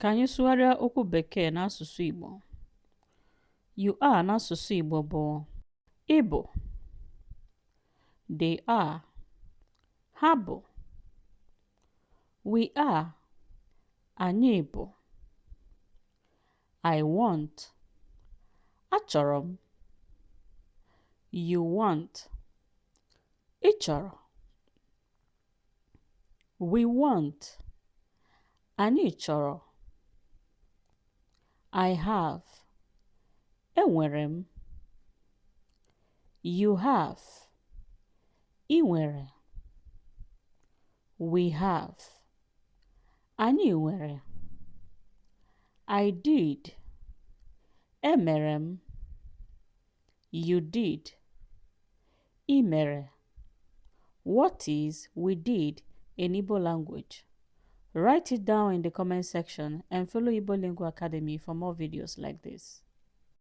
Ka anyị sụgharịa okwu Bekee n'asụsụ Igbo. You are n'asụsụ Igbo bụ ị bụ. They are, ha bụ. We are, anyị bụ. I want, achọrọ m. You want, ị chọrọ. We want, anyị chọrọ. I have, enwere m. You have, ị nwere. We have, anyị nwere. I did, emere m. You did, ị mere. What is we did in Igbo language? Write it down in the comment section and follow Igbo Lingua Academy for more videos like this.